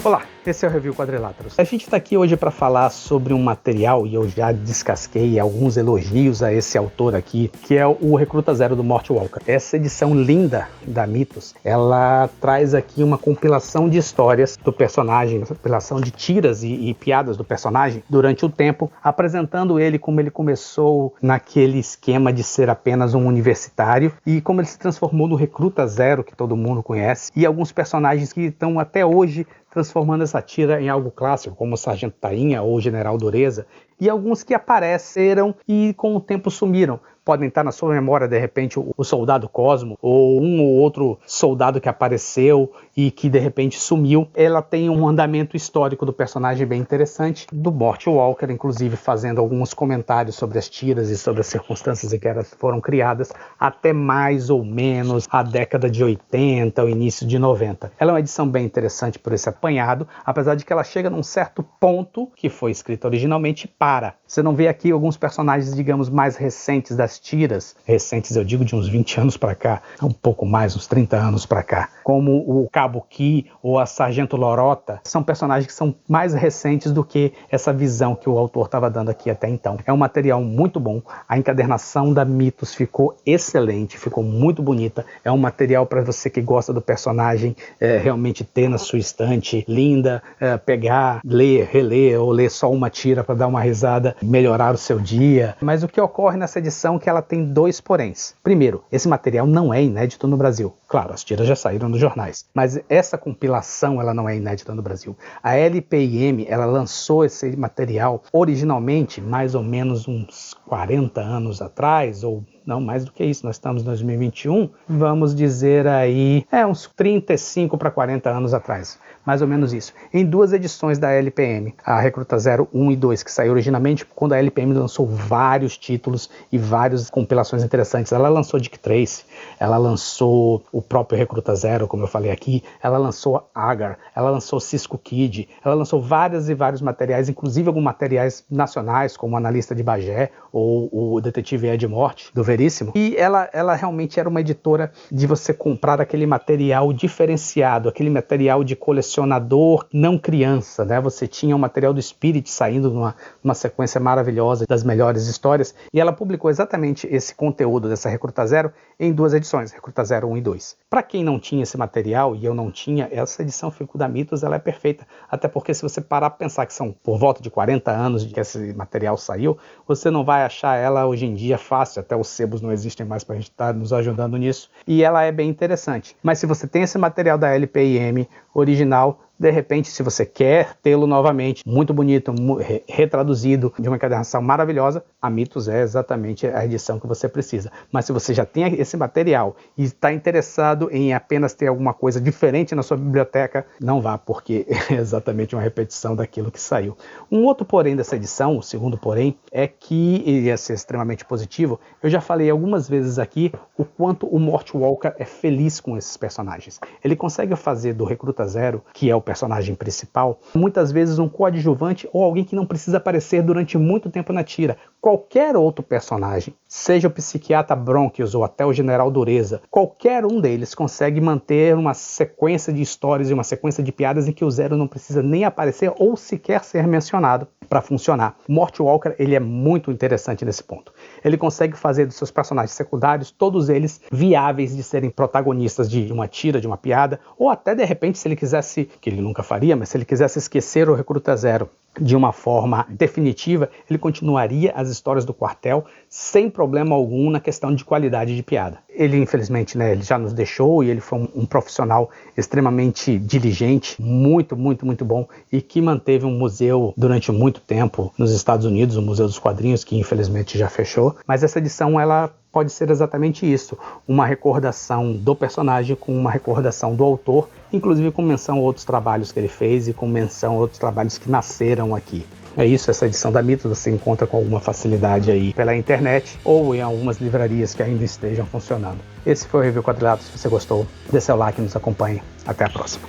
Olá, esse é o Review Quadriláteros. A gente está aqui hoje para falar sobre um material, e eu já descasquei alguns elogios a esse autor aqui, que é o Recruta Zero do Mort Walker. Essa edição linda da Mythos, ela traz aqui uma compilação de histórias do personagem, uma compilação de tiras e piadas do personagem durante o tempo, apresentando ele como ele começou naquele esquema de ser apenas um universitário e como ele se transformou no Recruta Zero, que todo mundo conhece, e alguns personagens que estão até hoje transformando essa tira em algo clássico, como o Sargento Tainha ou o General Dureza, e alguns que apareceram e com o tempo sumiram. Podem estar na sua memória, de repente, o Soldado Cosmo, ou um ou outro soldado que apareceu e que, de repente, sumiu. Ela tem um andamento histórico do personagem bem interessante, do Mort Walker, inclusive fazendo alguns comentários sobre as tiras e sobre as circunstâncias em que elas foram criadas, até mais ou menos a década de 80, o início de 90. Ela é uma edição bem interessante por esse apanhado, apesar de que ela chega num certo ponto, que foi escrita originalmente, para. Você não vê aqui alguns personagens, digamos, mais recentes das tiras, recentes eu digo de uns 20 anos para cá, um pouco mais, uns 30 anos para cá, como o Cabo Ki ou a Sargento Lorota, são personagens que são mais recentes do que essa visão que o autor estava dando aqui até então. É um material muito bom, a encadernação da Mythos ficou excelente, ficou muito bonita, é um material para você que gosta do personagem realmente ter na sua estante, linda, pegar, ler, reler ou ler só uma tira para dar uma risada, melhorar o seu dia. Mas o que ocorre nessa edição é que ela tem dois poréns. Primeiro, esse material não é inédito no Brasil. Claro, as tiras já saíram nos jornais, mas essa compilação ela não é inédita no Brasil. A LPM, ela lançou esse material originalmente mais ou menos uns 40 anos atrás, ou não, mais do que isso, nós estamos em 2021, vamos dizer aí, uns 35 para 40 anos atrás, mais ou menos isso, em duas edições da LPM, a Recruta 0, 1 e 2, que saiu originalmente quando a LPM lançou vários títulos e várias compilações interessantes. Ela lançou Dick Tracy, ela lançou o próprio Recruta 0, como eu falei aqui, ela lançou Agar, ela lançou Cisco Kid, ela lançou vários e vários materiais, inclusive alguns materiais nacionais, como o Analista de Bagé, ou o Detetive Ed Morte, do Veríssimo, e ela realmente era uma editora de você comprar aquele material diferenciado, aquele material de colecionador não criança, né? Você tinha o material do Spirit saindo numa sequência maravilhosa das melhores histórias, e ela publicou exatamente esse conteúdo dessa Recruta Zero em duas edições, Recruta 0, 1 e 2. Para quem não tinha esse material, e eu não tinha, essa edição Fico da Mythos, ela é perfeita, até porque se você parar para pensar que são por volta de 40 anos de que esse material saiu, você não vai achar ela hoje em dia fácil, até os sebos não existem mais para a gente estar nos ajudando nisso, e ela é bem interessante. Mas se você tem esse material da LPM original, de repente, se você quer tê-lo novamente, muito bonito, retraduzido, de uma encadernação maravilhosa, a Mythos é exatamente a edição que você precisa. Mas se você já tem esse material e está interessado em apenas ter alguma coisa diferente na sua biblioteca, não vá, porque é exatamente uma repetição daquilo que saiu. Um outro porém dessa edição, o segundo porém, é que ia ser extremamente positivo. Eu já falei algumas vezes aqui o quanto o Mort Walker é feliz com esses personagens. Ele consegue fazer do Recruta Zero, que é o personagem principal, muitas vezes um coadjuvante ou alguém que não precisa aparecer durante muito tempo na tira. Qualquer outro personagem, seja o psiquiatra Bronchios ou até o General Dureza, qualquer um deles consegue manter uma sequência de histórias e uma sequência de piadas em que o Zero não precisa nem aparecer ou sequer ser mencionado para funcionar. O Mort Walker, ele é muito interessante nesse ponto. Ele consegue fazer dos seus personagens secundários, todos eles viáveis de serem protagonistas de uma tira, de uma piada, ou até de repente, se ele quisesse, que ele nunca faria, mas se ele quisesse esquecer o Recruta Zero de uma forma definitiva, ele continuaria as histórias do quartel sem problema algum na questão de qualidade de piada. Ele, infelizmente, ele já nos deixou e ele foi um profissional extremamente diligente, muito, muito, muito bom, e que manteve um museu durante muito tempo nos Estados Unidos, o Museu dos Quadrinhos, que infelizmente já fechou, mas essa edição, ela pode ser exatamente isso, uma recordação do personagem com uma recordação do autor, inclusive com menção a outros trabalhos que ele fez e com menção a outros trabalhos que nasceram aqui. É isso, essa edição da Mythos você encontra com alguma facilidade aí pela internet ou em algumas livrarias que ainda estejam funcionando. Esse foi o Review Quadriláteros. Se você gostou, dê seu like e nos acompanhe. Até a próxima.